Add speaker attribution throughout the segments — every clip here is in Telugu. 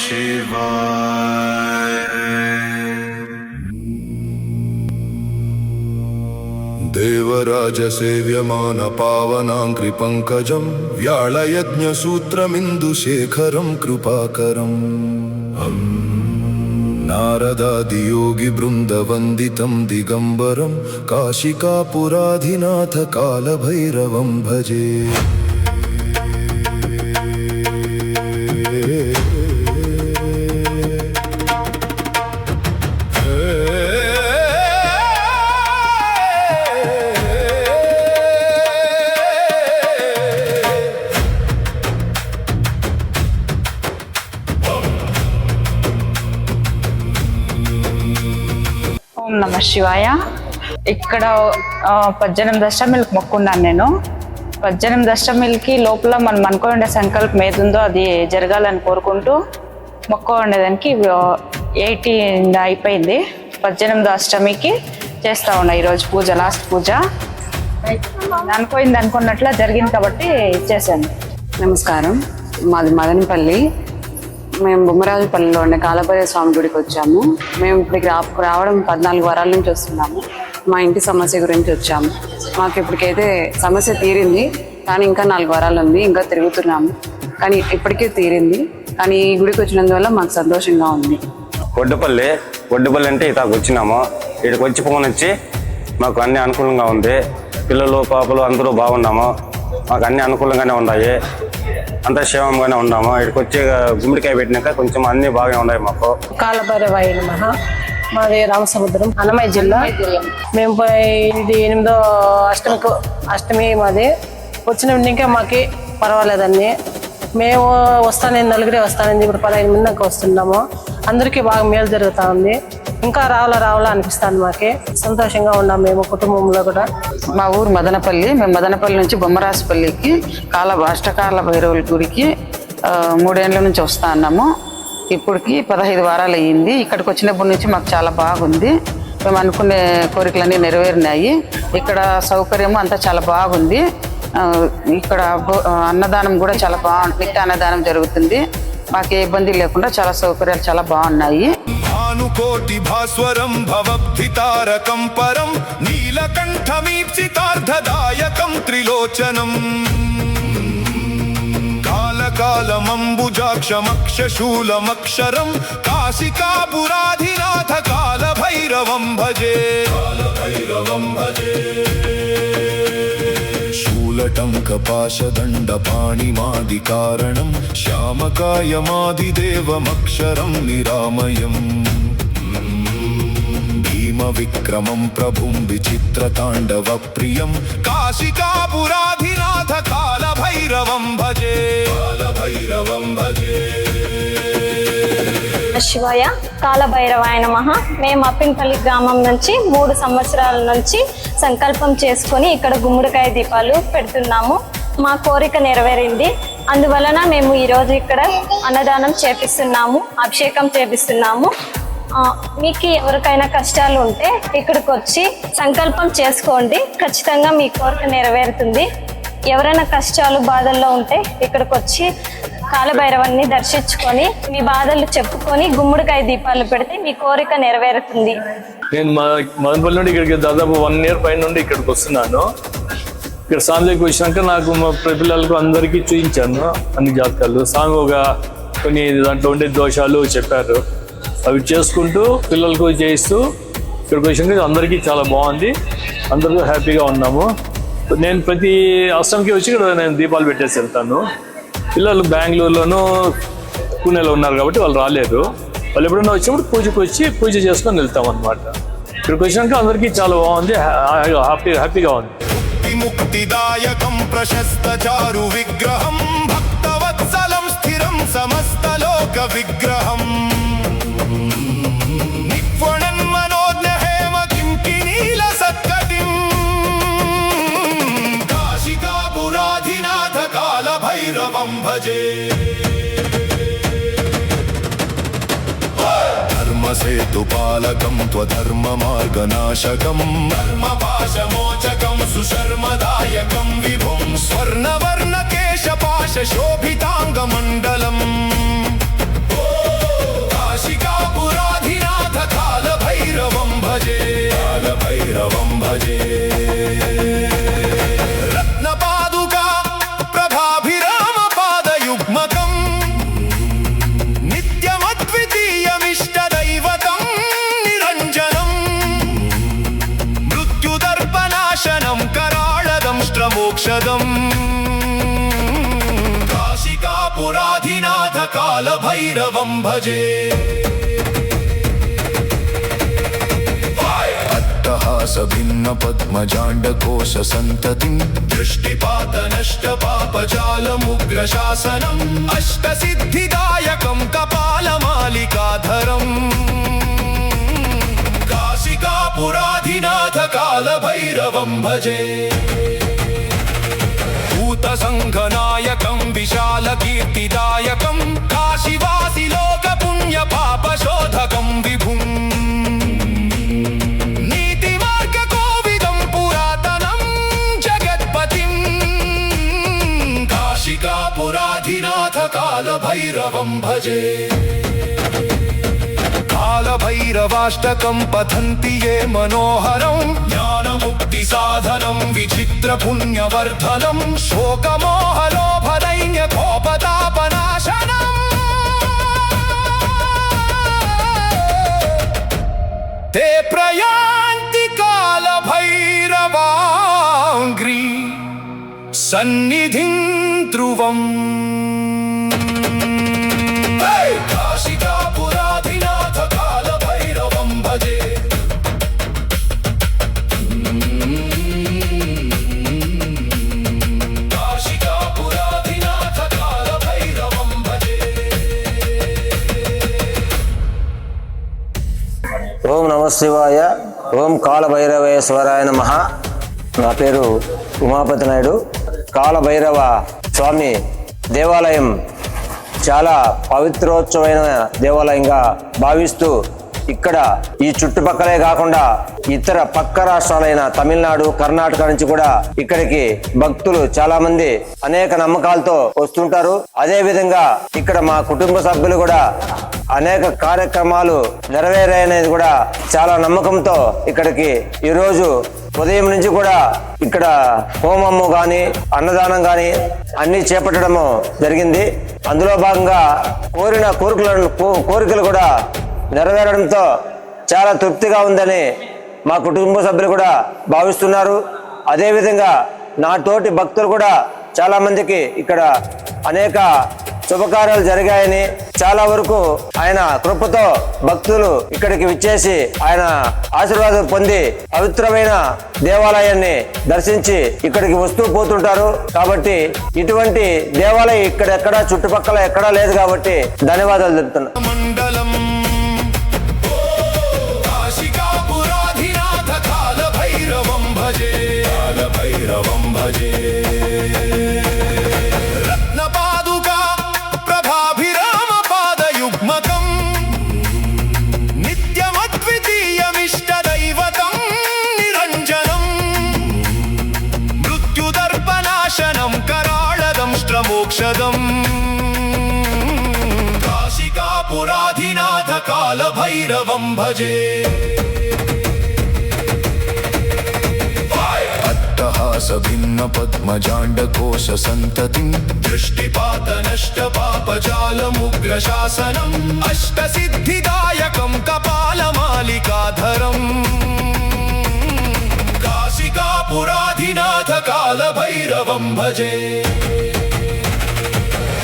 Speaker 1: शिवाय। देवराजसेव्यमान पावनाङ्घ्रि पङ्कजं व्याळयज्ञसूत्रमिन्दुशेखरं कृपाकरम् नारदादियोगिवृन्दवन्दितं दिगम्बरं काशिकापुराधिनाथ कालभैरवं भजे।
Speaker 2: ఓం నమ శివాయ. ఇక్కడ 18 అష్టమిలకు మొక్కున్నాను నేను. 18 అష్టమిలకి లోపల మనం అనుకోండే సంకల్పం ఏదుందో అది జరగాలని కోరుకుంటూ మొక్కుండేదానికి 18 అయిపోయింది. 18 అష్టమికి చేస్తా ఉన్నా ఈరోజు పూజ, లాస్ట్ పూజ. అనుకోయింది అనుకున్నట్లా జరిగింది కాబట్టి చేశాను.
Speaker 3: నమస్కారం, మాది మదనపల్లి. మేము బొమ్మరాజుపల్లిలోని కాలభైరవ స్వామి గుడికి వచ్చాము. మేము ఇప్పటికి రావడం 14 వారాల నుంచి వస్తున్నాము. మా ఇంటి సమస్య గురించి వచ్చాము. మాకు ఇప్పటికైతే సమస్య తీరింది, కానీ ఇంకా 4 వారాలు ఉంది. ఇంకా తిరుగుతున్నాము, కానీ ఇప్పటికే తీరింది. కానీ ఈ గుడికి వచ్చినందువల్ల మాకు సంతోషంగా ఉంది.
Speaker 4: ఒడ్డుపల్లి అంటే ఇతకు వచ్చినాము. ఇక్కడికి వచ్చి ఫోన్ వచ్చి మాకు అన్ని అనుకూలంగా ఉంది. పిల్లలు పాపలు అందరూ బాగున్నాము. మాకు అన్ని అనుకూలంగానే ఉన్నాయి. అంతా క్షేమంగానే ఉన్నాము. ఇక్కడికి వచ్చి గుమ్మడికాయ పెట్టినాక కొంచెం అన్ని బాగా ఉన్నాయి మాకు.
Speaker 5: కాలభైరవాయ నమః. మాది రామసముద్రం, అన్నమయ్య జిల్లా. మేము ఇది 8వ అష్టమి మాది. వచ్చిన ఇంకా మాకు పర్వాలేదండి. మేము వస్తానండి, నలుగురే వస్తానండి. ఇప్పుడు 15 మంది దాకా వస్తున్నాము. అందరికీ బాగా మేలు జరుగుతూ ఉంది. ఇంకా రావాలా అనిపిస్తుంది. మాకే సంతోషంగా ఉన్నాం మేము కుటుంబంలో కూడా.
Speaker 3: మా ఊరు మదనపల్లి. మేము మదనపల్లి నుంచి బొమ్మరాజుపల్లికి అష్టకాల భైరవుల గుడికి 3 ఏళ్ళ నుంచి వస్తా ఉన్నాము. ఇప్పటికి 15 వారాలు అయ్యింది. ఇక్కడికి వచ్చినప్పటి నుంచి మాకు చాలా బాగుంది. మేము అనుకునే కోరికలన్నీ నెరవేరినాయి. ఇక్కడ సౌకర్యము అంతా చాలా బాగుంది. ఇక్కడ అన్నదానం కూడా చాలా బాగుంది. నిత్య అన్నదానం జరుగుతుంది. మాకు ఏ ఇబ్బంది లేకుండా చాలా సౌకర్యాలు చాలా బాగున్నాయి.
Speaker 1: భానుకోటి భాస్వరం భవద్భితారకం పరం నీలకంఠమీప్సితార్థదాయకం త్రిలోచనం కాలకాలమంబుజాక్షమక్షశూలమక్షరం కాశికాపురాధినాథ కాలభైరవం భజే। शूलटङ्कपाशदण्डपाणिमादिकारणं श्यामकायमादिदेवमक्षरं निरामयम् भीमविक्रमं प्रभुं विचित्रताण्डवप्रियं काशिकापुराधिनाथ कालभैरवं भजे।
Speaker 6: శివాయ. కాలభైరవాయ నమః. మేము అప్పినపల్లి గ్రామం నుంచి 3 సంవత్సరాల నుంచి సంకల్పం చేసుకొని ఇక్కడ గుమ్మడికాయ దీపాలు పెడుతున్నాము. మా కోరిక నెరవేరింది. అందువలన మేము ఈరోజు ఇక్కడ అన్నదానం చేపిస్తున్నాము, అభిషేకం చేపిస్తున్నాము. మీకు ఎవరికైనా కష్టాలు ఉంటే ఇక్కడికి వచ్చి సంకల్పం చేసుకోండి, ఖచ్చితంగా మీ కోరిక నెరవేరుతుంది. ఎవరైనా కష్టాలు బాధల్లో ఉంటే ఇక్కడికి వచ్చి కాలభైరవాన్ని దర్శించుకొని మీ బాధలు చెప్పుకొని గుమ్మడికాయ దీపాలు పెడితే మీ కోరిక నెరవేరుతుంది.
Speaker 7: నేను మదనపల్లి నుండి ఇక్కడికి దాదాపు 1 ఇయర్ పైన నుండి ఇక్కడికి వస్తున్నాను. ఇక్కడ స్వామి దగ్గరికి వచ్చినాక నాకు మా పిల్లలకు అందరికీ చూపించాను అన్ని జాతకాలు. స్వామి కొన్ని దాంట్లో ఉండే దోషాలు చెప్పారు. అవి చేసుకుంటూ పిల్లలకు చేయిస్తూ ఇక్కడికి వచ్చినాక అందరికీ చాలా బాగుంది. అందరూ హ్యాపీగా ఉన్నాము. నేను ప్రతి అష్టమికి వచ్చి ఇక్కడ నేను దీపాలు పెట్టేసి వెళ్తాను. పిల్లలు బెంగళూరులోనూ పూణేలో ఉన్నారు కాబట్టి వాళ్ళు రాలేరు. వాళ్ళు ఎప్పుడైనా వచ్చినప్పుడు పూజకు వచ్చి పూజ చేసుకొని వెళ్తాం అనమాట. ఇక్కడికి వచ్చినాక అందరికీ చాలా బాగుంది, హ్యాపీగా ఉంది.
Speaker 1: ముక్తిదాయకం ప్రశస్త చారు విగ్రహం భక్తవత్సలం స్థిరం సమస్త లోక విగ్రహం నిపుణన్ మనోజ్ఞ హేమ కింకినీల సత్కటిం కాశికాపురాధినాథ కాలభైరవం భజే। ధర్మసేతుపాలకం త్వధర్మమార్గనాశకం ధర్మపాశమోచకం సుశర్మదాయకం విభుం స్వర్ణవర్ణకేశపాశశోభితాంగమండలం। मोक्षदम् काशिकापुराधिनाथ कालभैरवं भजे भिन्न पद्मजाण्डकोश सन्ततिं दृष्टिपातनष्टपापजालमुग्रशासनम् अष्टसिद्धिदायकं कपालमालिकाधरम् काशिकापुराधिनाथ कालभैरवं भजे भूतसङ्घनायकं विशालकीर्तिदायकं काशीवासि लोकपुण्यपापशोधकं विभुम् काशिकापुराधिनाथ कालभैरवं भजे कालभैरवाष्टकं पठन्ति ये मनोहरं ज्ञानमुक्तिसाधनं विचित्रपुण्यवर्धनं शोकमोहलोभदैन्यकोपतापनाशनम् ते प्रयान्ति कालभैरवाङ्घ्रि सन्निधिं ध्रुवम् काशिकापुराधिनाथ कालभैरवं भजे काशिकापुराधिनाथ कालभैरवं भजे
Speaker 8: ఓం నమ శివాయ ఓం కాలభైరవేశ్వరాయ నమః. నా పేరు ఉమాపతి నాయుడు. కాలభైరవ స్వామి దేవాలయం చాలా పవిత్రోత్సవమైన దేవాలయంగా భావిస్తూ ఇక్కడ ఈ చుట్టుపక్కలే కాకుండా ఇతర పక్క రాష్ట్రాలైన తమిళనాడు, కర్ణాటక నుంచి కూడా ఇక్కడికి భక్తులు చాలా మంది అనేక నమ్మకాలతో వస్తుంటారు. అదే విధంగా ఇక్కడ మా కుటుంబ సభ్యులు కూడా అనేక కార్యక్రమాలు నెరవేరాయనేది కూడా చాలా నమ్మకంతో ఇక్కడికి ఈరోజు ఉదయం నుంచి కూడా ఇక్కడ హోమము గాని అన్నదానం గాని అన్ని చేపట్టడము జరిగింది. అందులో భాగంగా కోరికలు కూడా నెరవేరడంతో చాలా తృప్తిగా ఉందని మా కుటుంబ సభ్యులు కూడా భావిస్తున్నారు. అదేవిధంగా నా తోటి భక్తులు కూడా చాలా మందికి ఇక్కడ అనేక శుభకార్యాలు జరిగాయని, చాలా వరకు ఆయన కృపతో భక్తులు ఇక్కడికి విచ్చేసి ఆయన ఆశీర్వాదం పొంది పవిత్రమైన దేవాలయాన్ని దర్శించి ఇక్కడికి వస్తూ పోతుంటారు. కాబట్టి ఇటువంటి దేవాలయం ఇక్కడెక్కడా చుట్టుపక్కల ఎక్కడా లేదు కాబట్టి ధన్యవాదాలు చెప్తున్నా.
Speaker 1: మండలం కాశికాపురాధినాథ కాలభైరవం భజే కాలభైరవం భజే రత్నపాదుకా ప్రభాభిరామ పాదయుగ్మకం నిత్యమద్వితీయమిష్టదైవతం నిరంజనం మృత్యుదర్పనాశనం कराळदंष्ट्रमोक्षदम् काशिकापुराधिनाथ कालभैरवं भजे अट्टहास भिन्न पद्मजाण्डकोश सन्ततिं दृष्टिपातनष्टपापजालमुग्रशासनम् अष्टसिद्धिदायकं कपालमालिकाधरम् काशिकापुराधिनाथ कालभैरवं भजे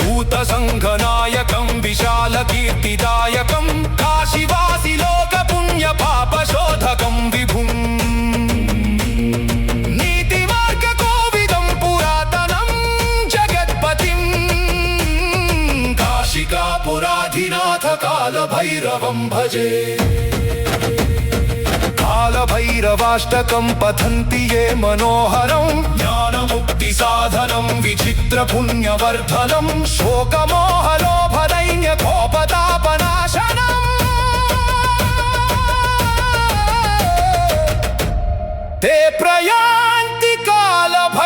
Speaker 1: भूतसङ्घनायकं विशालकीर्तिदायकं काशीवासि लोकपुण्यपापशोधकं विभुम् नीतिमार्गकोविदं पुरातनं जगत्पतिं काशिकापुराधिनाथ कालभैरवं भजे कालभैरवाष्टकं पठन्ति ये मनोहरं ज्ञानमुक्तिसाधनं विचित्रपुण्यवर्धनं शोकमोहलोभदैन्यकोपतापनाशनम् ते प्रयान्ति कालभैरवाङ्घ्रि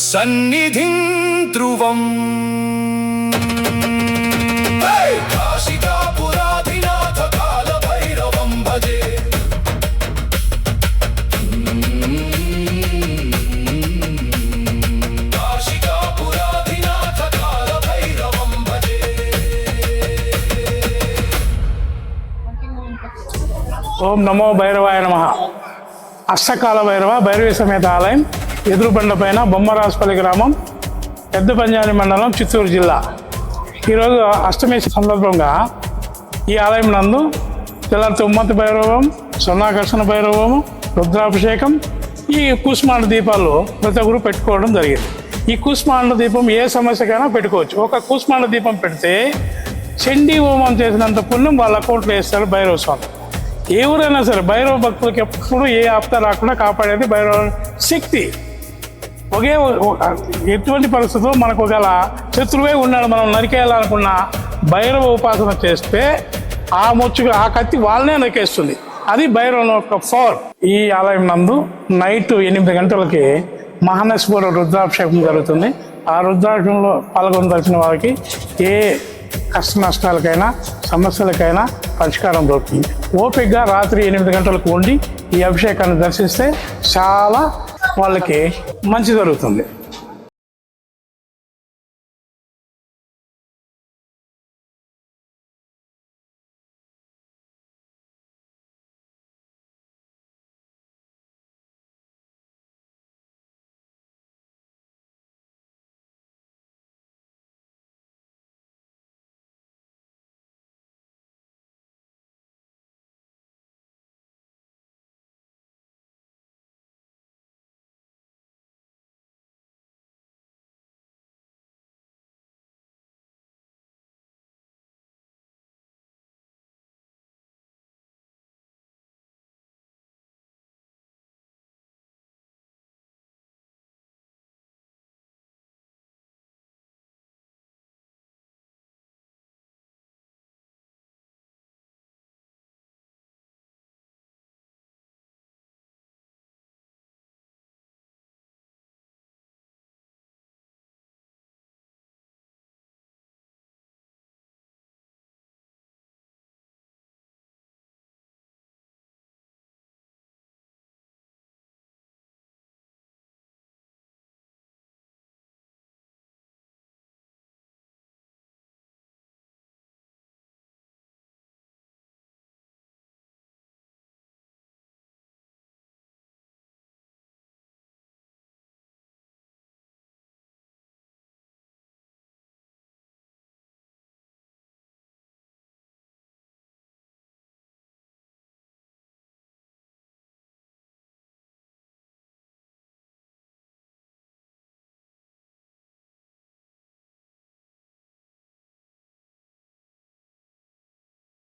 Speaker 1: सन्निधिं ध्रुवम् काशिकापुराधिनाथ कालभैरवं भजे काशिकापुराधिनाथ कालभैरवं भजे
Speaker 9: ఓం నమో భైరవాయ నమః. అష్టకాల భైరవి సమేత ఆలయం ఎదురుబండ పైన బొమ్మరాజుపల్లి గ్రామం పెద్ద పంజాని మండలం చిత్తూరు జిల్లా. ఈరోజు అష్టమి సందర్భంగా ఈ ఆలయం నందు తెల్లారితో ఉమ్మతి భైరవం, స్వర్ణాకర్షణ భైరవము, రుద్రాభిషేకం, ఈ కూష్మాండ దీపాలు ప్రతి ఒక్కరు పెట్టుకోవడం జరిగింది. ఈ కూష్మాండ దీపం ఏ సమస్యకైనా పెట్టుకోవచ్చు. ఒక కూష్మాండ దీపం పెడితే చండీ హోమం చేసినంత పుణ్యం వాళ్ళ అకౌంట్లో వేస్తారు భైరవ స్వామి. ఎవరైనా సరే భైరవ భక్తులకి ఎప్పుడు ఏ ఆప్త రాకుండా కాపాడేది భైరవ శక్తి. ఎటువంటి పరిస్థితుల్లో మనకు ఒకవేళ శత్రువే ఉన్నాడు, మనం నరికేయాలనుకున్న భైరవ ఉపాసన చేస్తే ఆ కత్తి వాళ్ళనే నరికేస్తుంది. అది భైరవ యొక్క పవర్. ఈ ఆలయం నందు నైట్ 8 గంటలకి మహానస్పూర రుద్రాభిషేకం జరుగుతుంది. ఆ రుద్రాభిషేకంలో పాల్గొనదలిచిన వారికి ఏ కష్ట నష్టాలకైనా సమస్యలకైనా పరిష్కారం దొరుకుతుంది. ఓపికగా రాత్రి 8 గంటలకు ఉండి ఈ అభిషేకాన్ని దర్శిస్తే చాలా వాళ్ళకి మంచి జరుగుతుంది.